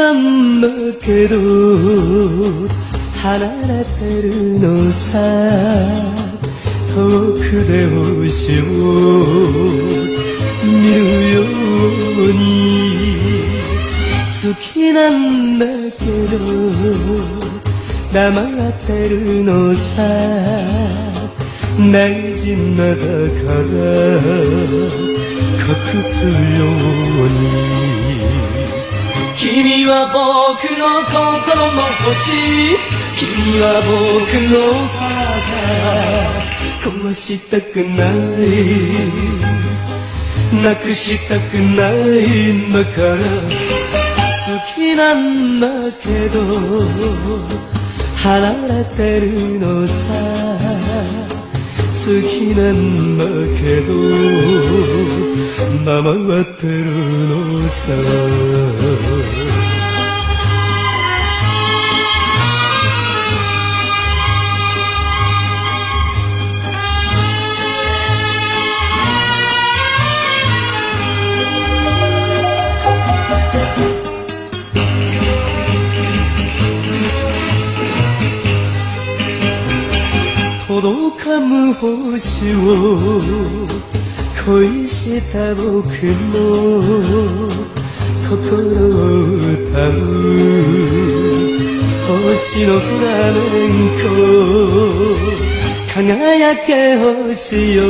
なんだけど離れてるのさ遠くで星を見るように好きなんだけど黙ってるのさ大事なだから隠すように君は僕の心の星君は僕の花壊したくないなくしたくないんだから好きなんだけど離れてるのさ好きなんだけど黙ってるのさ届かぬ星を恋した僕の心を歌う星のフラメンコ輝け星よ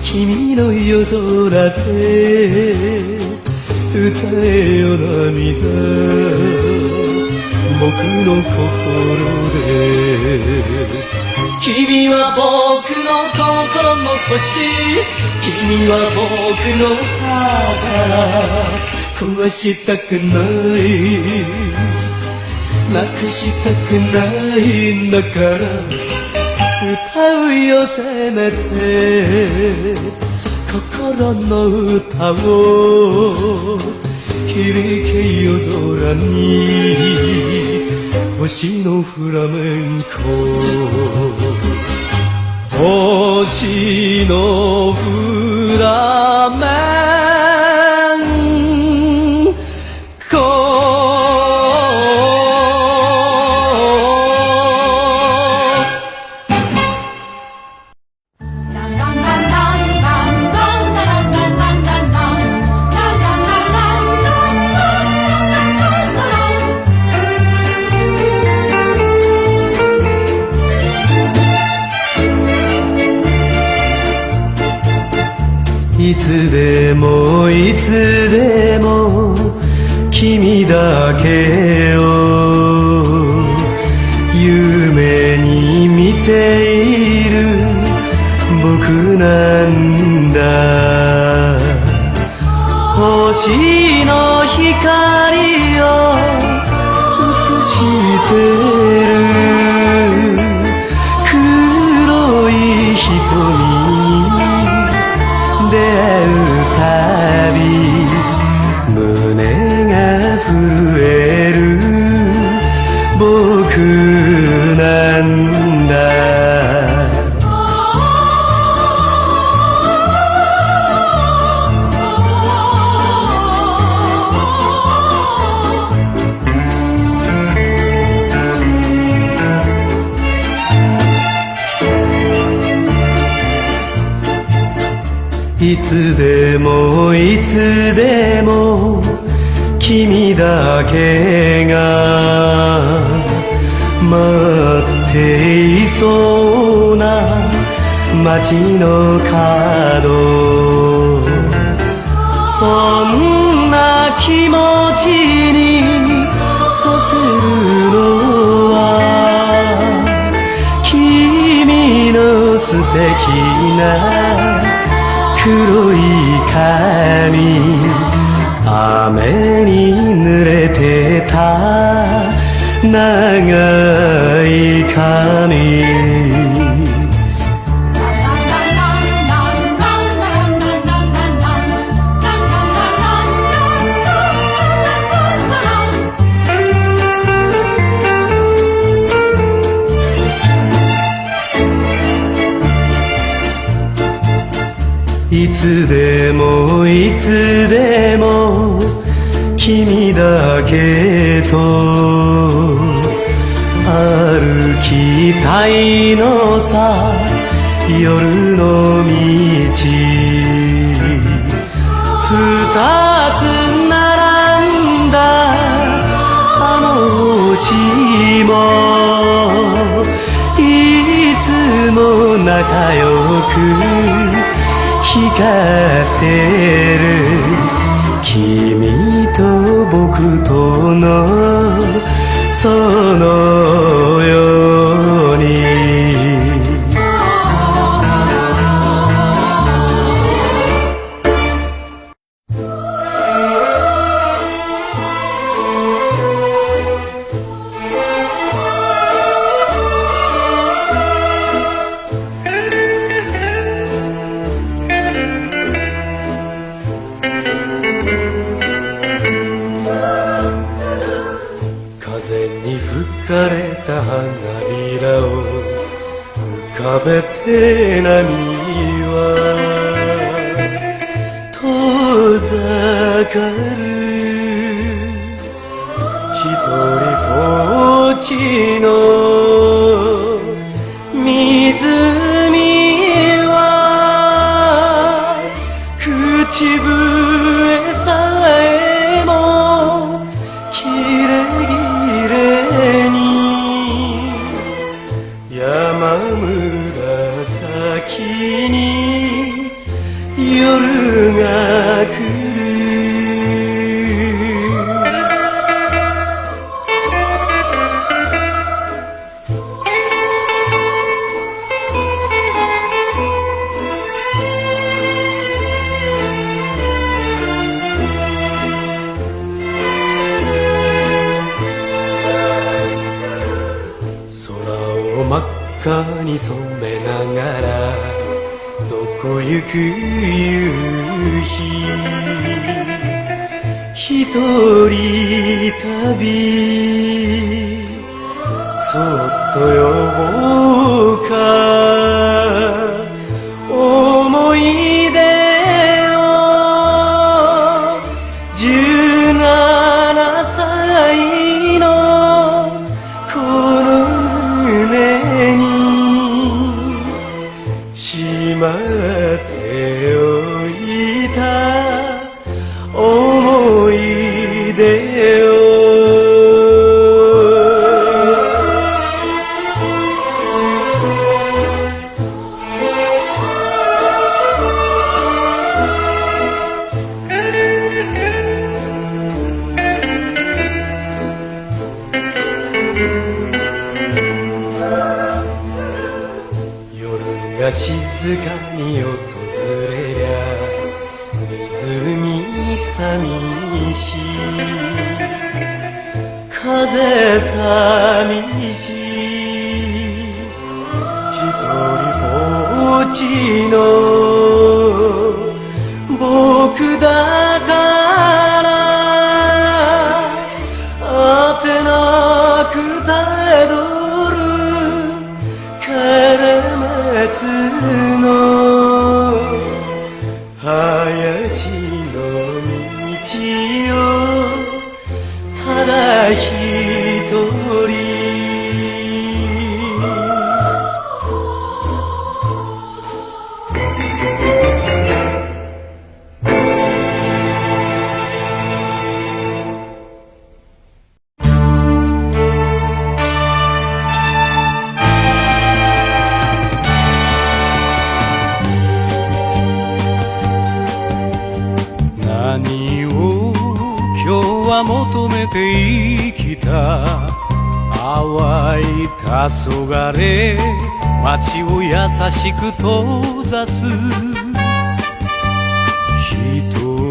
君の夜空で歌えよ涙僕の心で君は僕の心の星君は僕の花壊したくないなくしたくないんだから歌うよせめて心の歌を響け夜空に星のフラメンコ星のフラメンコいつでもいつでも君だけを夢に見ている僕なんだ星の光を映してる黒い瞳出会うたび胸が震える僕なんだいつでもいつでも君だけが待っていそうな街の角そんな気持ちにさせるのは君の素敵な黒い髪雨に濡れてた長い髪いつでもいつでも君だけと歩きたいのさ夜の道二つ並んだあの星もいつも仲良く光ってる君と僕とのそのように風に吹かれた花びらを浮かべて波は遠ざかる一人ぼっちの湖は口笛さえもきれい山紫に夜が来る空を真っ赤に染めながらどこ行く夕日一人旅そっと呼ぼうか思い出を17歳のこのしまっておいた思い出をが静かに訪れりゃ湖寂しい風寂しい一人ぼっちの僕だからあてなくたどる夏の林の道をただ一人何を今日は求めて生きた淡い黄昏街を優しく閉ざす一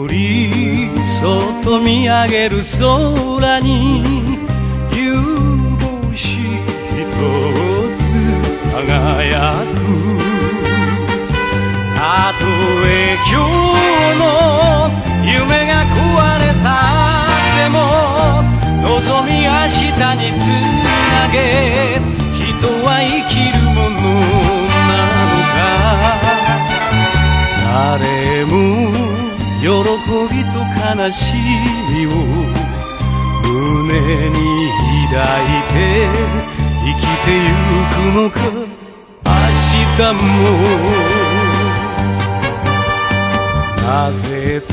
人そっと見上げる空に夕星一つ輝くたとえ今日の夢が壊れ去っても望み明日につなげ人は生きるものなのか誰も喜びと悲しみを胸に抱いて生きてゆくのか明日もなぜと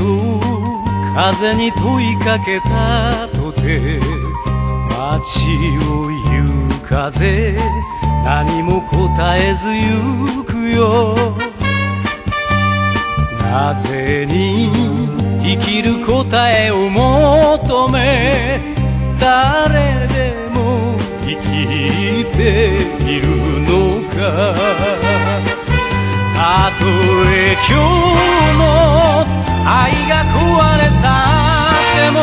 風に問いかけたとて街を行く風何も答えず行くよなぜに生きる答えを求め誰でも生きているのかたとえ今日の愛が壊れ去っても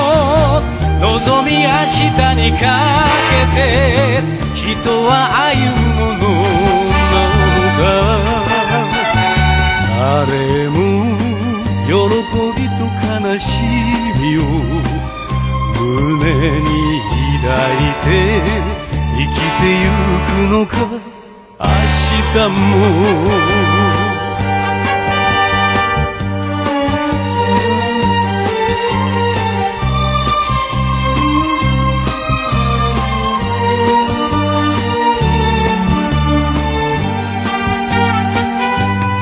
望み明日にかけて人は歩むものなのか誰も喜びと悲しみを胸に抱いて生きてゆくのか明日も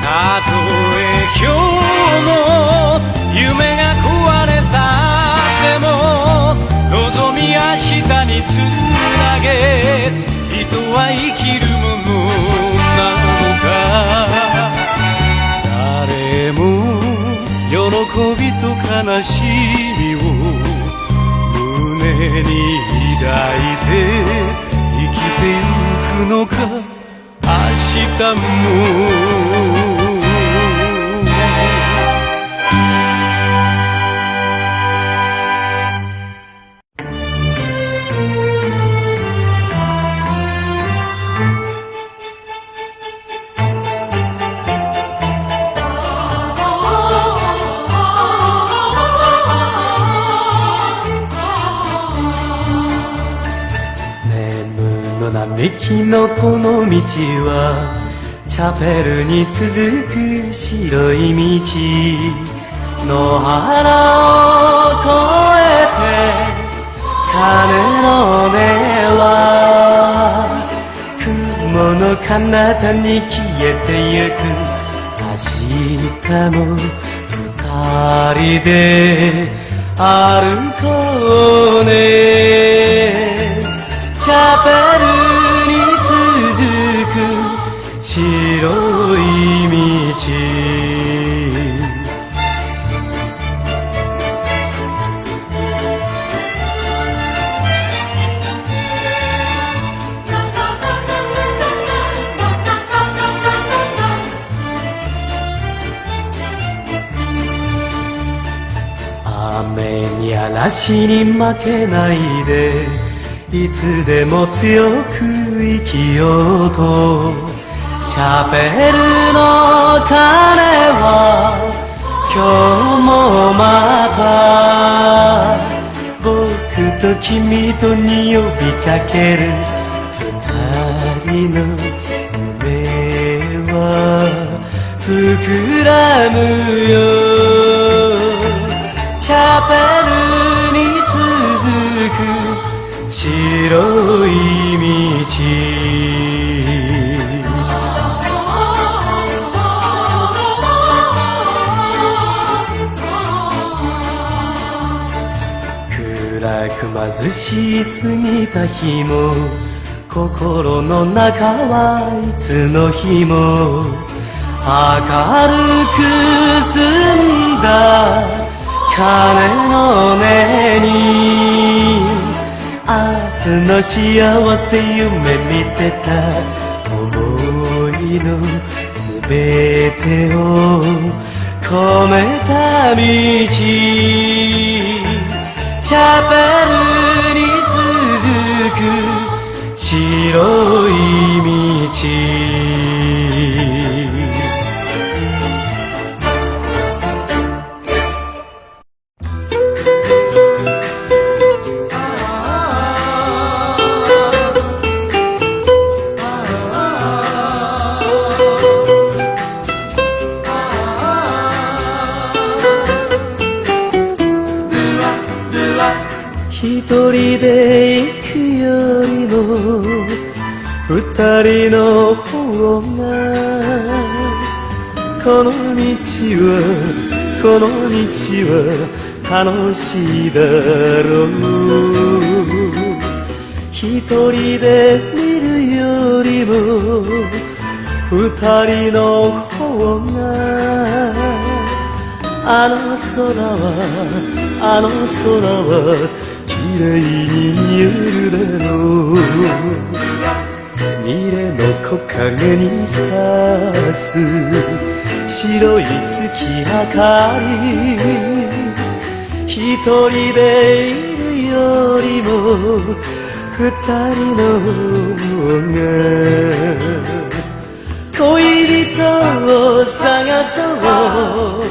たとえ今日の夢が壊れ去っても望み明日につなげ人は生きるものなのか誰も喜びと悲しみを胸に抱いて生きてゆくのか明日も並木のこの道はチャペルに続く白い道野原を越えて鐘の音は雲の彼方に消えてゆく明日も二人で歩こうねチャペルに続く白い道雨に嵐に負けないでいつでも強く生きようとチャペルの鐘は今日もまた僕と君とに呼びかける二人の夢は膨らむよチャペルに続く白い道暗く貧しすぎた日も心の中はいつの日も明るく澄んだ鐘の音に明日の幸せ夢見てた思いのすべてを込めた道チャペルに続く白い道二人の方がこの道は楽しいだろう。一人で見るよりも二人の方があの空は綺麗に見えるだろう。ミレの木陰に差す白い月明かり、一人でいるよりも二人の方が恋人を探そう、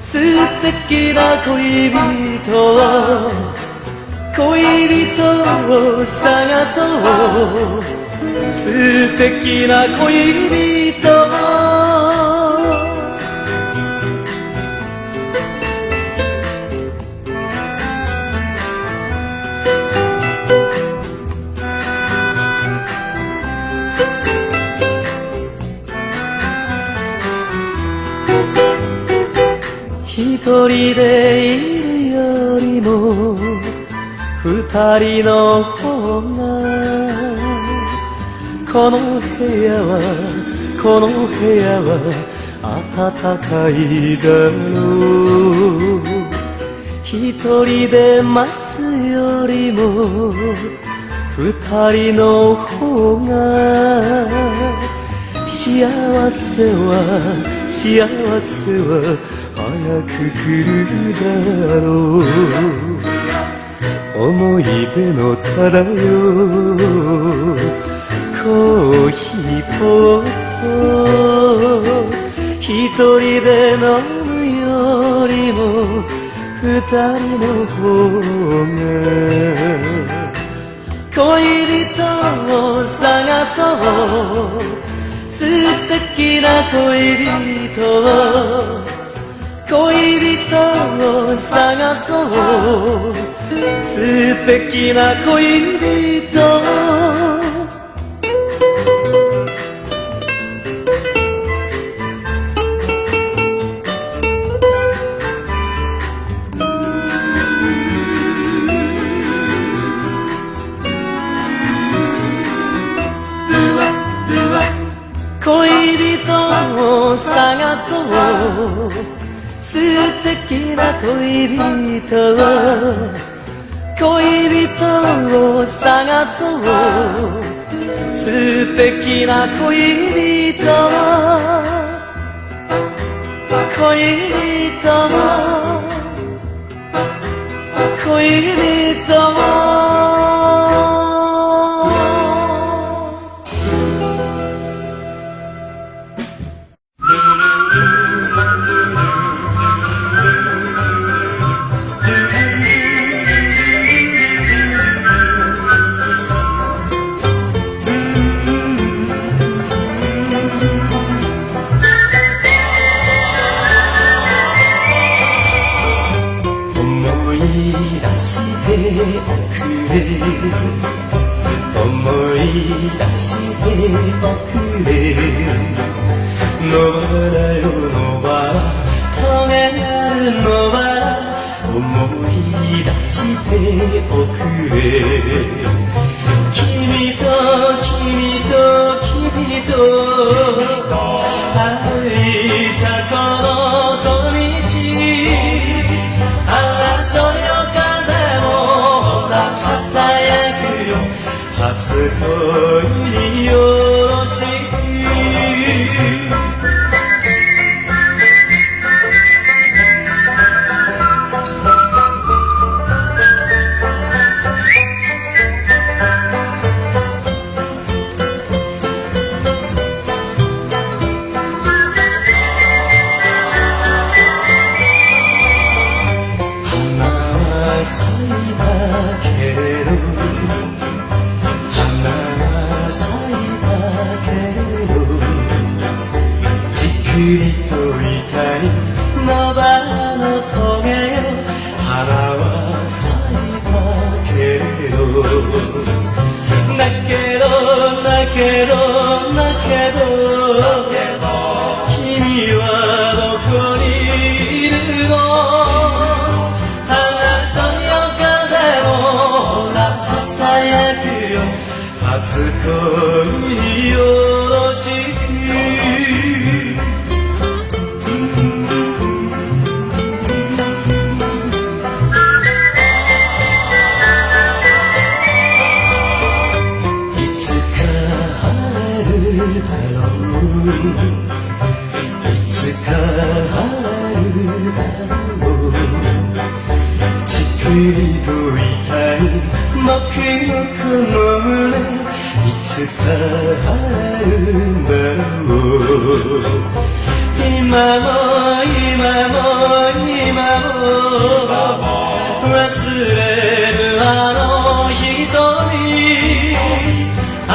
素敵な恋人を探そう、素敵な恋人を。一人でいるよりも二人の方がこの部屋は暖かいだろう。一人で待つよりも二人の方が幸せは早く来るだろう。思い出の漂うコーヒーポット、一人で飲むよりも二人の方が恋人を探そう、素敵な恋人を探そう、素敵な恋人を。恋人を探そう、素敵な恋人を探そう、素敵な恋人思い出しておくれ、野原よ野原、トゲある野原、思い出しておくれ。君と歩いたこの小道、そよ風もささやくよ、初恋によろしく。咲いたけれど、花が咲いたけれど、じっくりといたい野原の棘よ、花は咲いたけれど、だけろういつか春だろうじっくりと痛い僕のこの胸いつか春だろう今も今も今も忘れるあの瞳争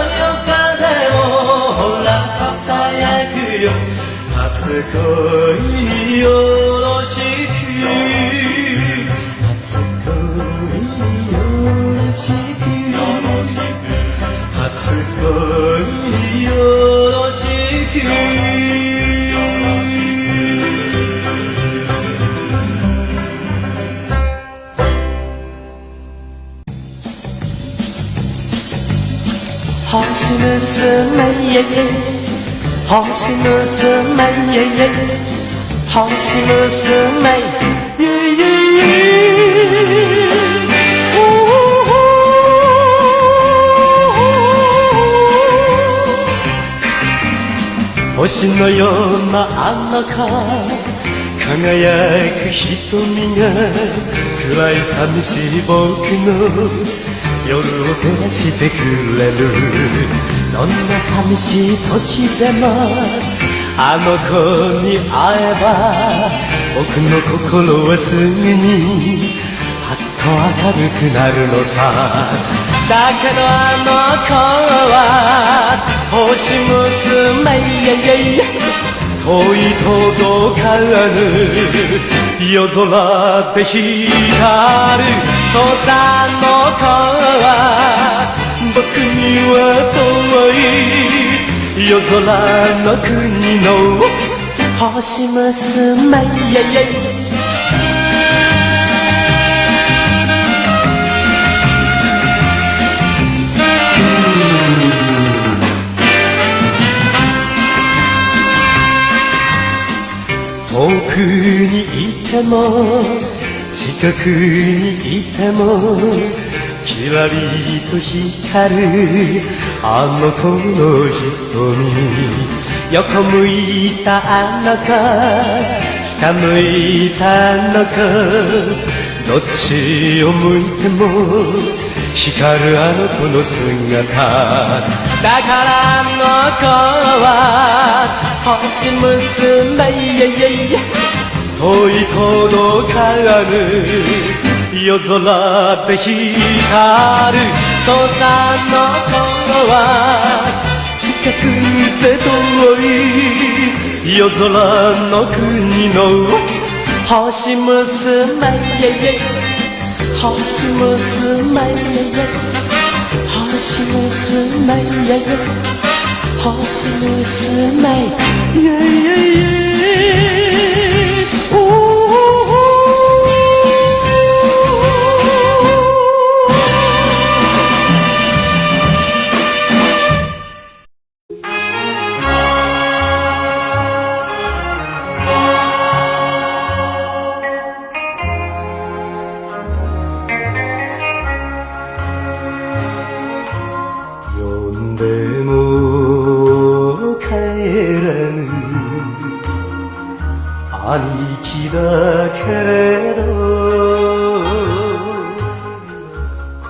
いよ風をほらささやくよ初恋によろしく初恋によろしく初恋によろしく星娘イェイ星娘イェイ星娘イェイ星のようなあの子輝く瞳が暗い寂しい僕の夜を照らしてくれるどんな寂しい時でもあの子に会えば僕の心はすぐにパッと明るくなるのさだけどあの子は星娘イェイ遠い届かぬ夜空で光るそうさの子は僕には遠い夜空の国の星娘イェイ遠くにいても近くにいてもキラリと光るあの子の瞳横向いたあの子下向いたあの子どっちを向いても光るあの子の姿だからあの子は星娘イェイ遠い届かぬ夜空で光るそうさの子は近くで遠い夜空の国の星娘イェイ星娘イェイ星娘イェイ星娘イェイ呼んでも帰らぬ兄貴だけれど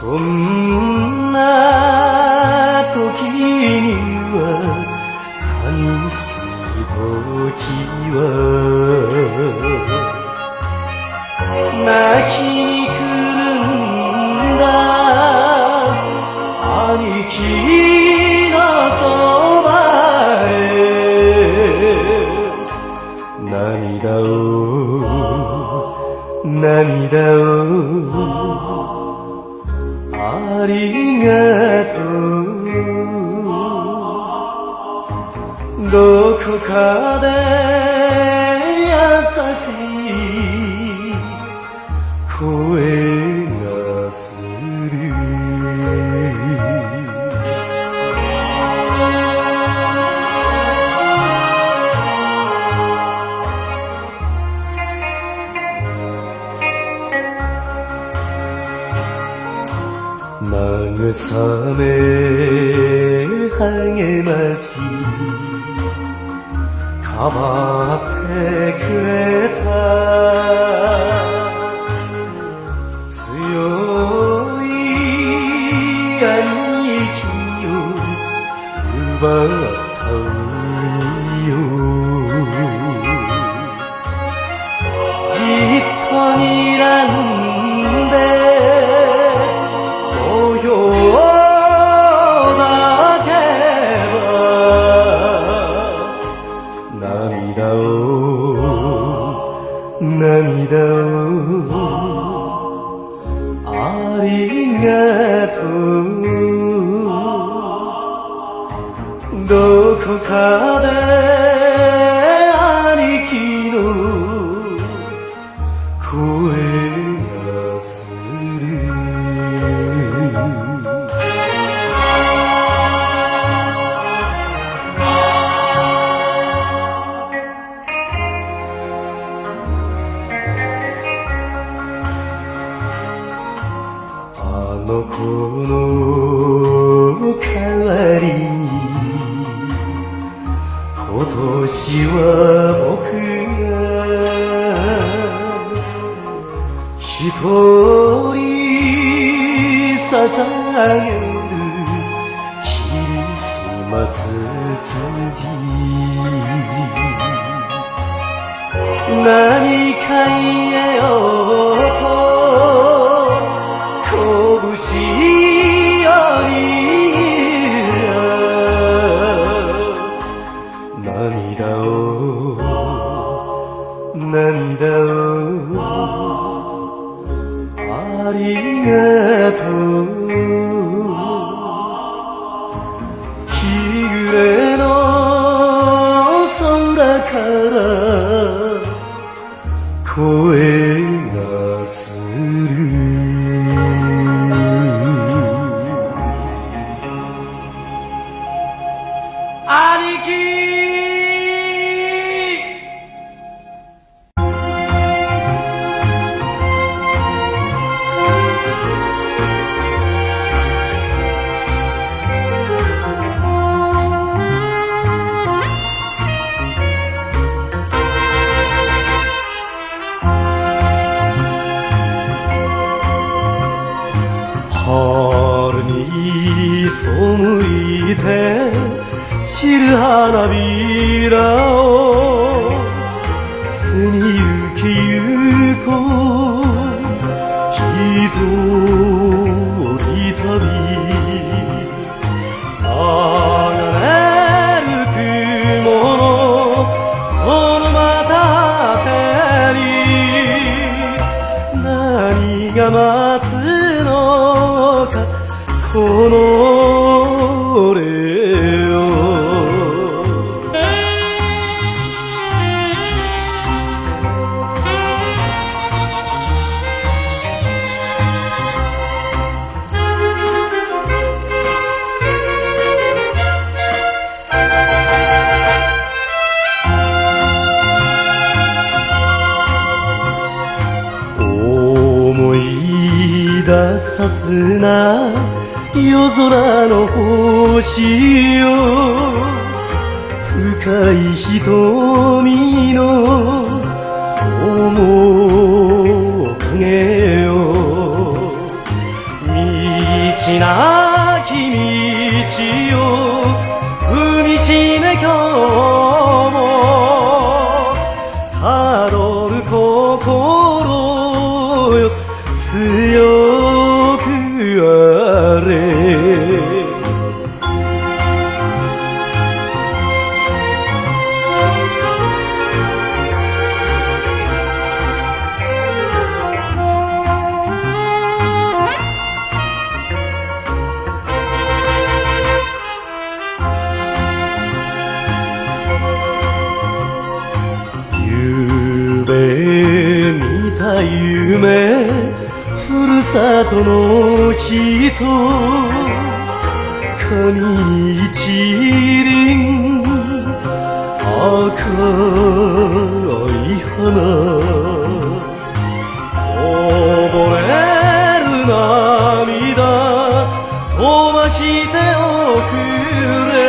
こんな時には寂しい時は泣きに来るんだ兄貴のそばへ涙をありがとうどこかで優しい声がする慰め励ましかばってくれた強い兄貴を奪った海よじっと睨んで土俵だけは涙をありがとうどこかで兄貴の声がするあの子の代わりに今年は僕が一人捧げるキリスマスツツジ何か言えよと拳より涙をありがとう日暮れの空から声がする兄貴春に背いて散る花びらを背に行きゆこう一人旅流れる雲のそのまた手に何が待つのかこの俺を思い出さすな夜空の星よ深い瞳の面影よ道なき道を踏みしめ今日もたどる心よ強くあれゆうべ見た夢ふるさとの人髪に一輪赤い花こぼれる涙飛ばしておくれ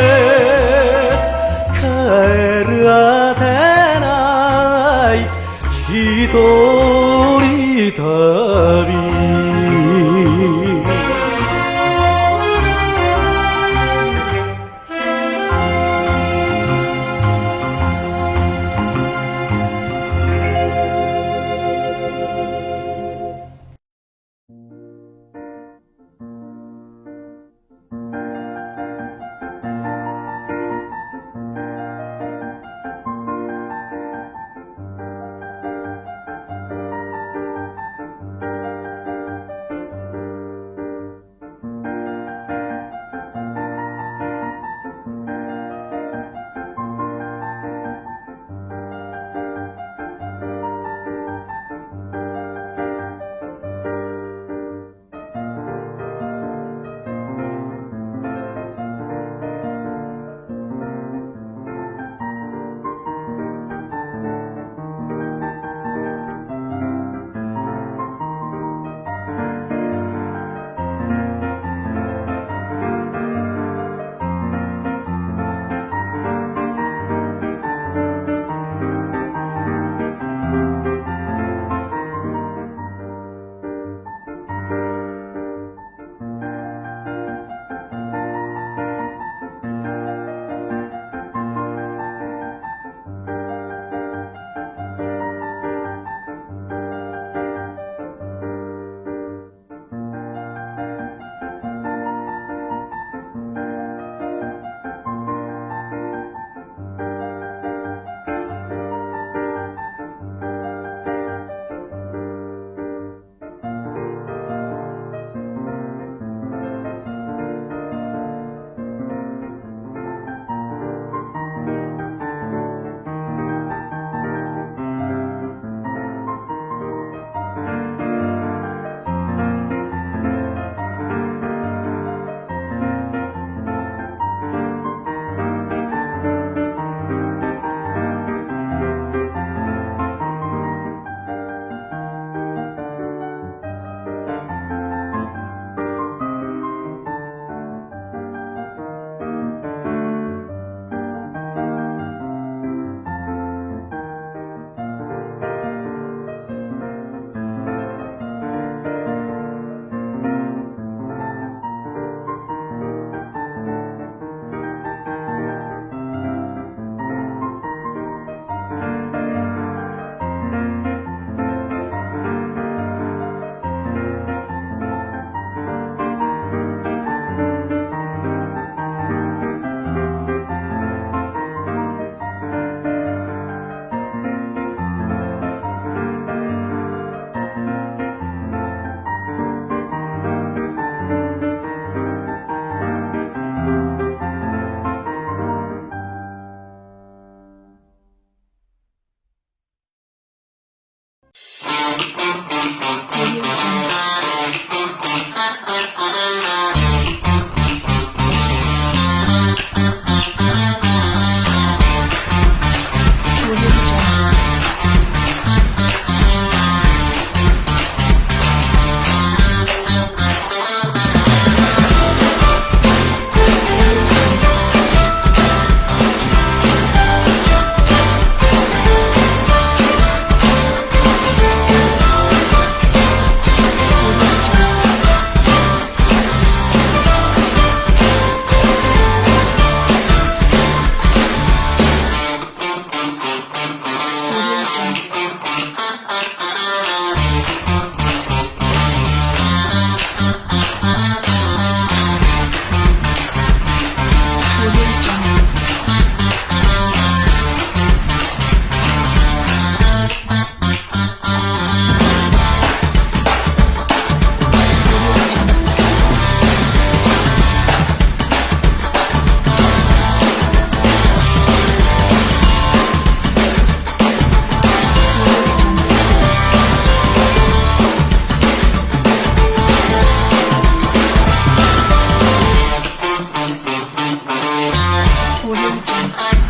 す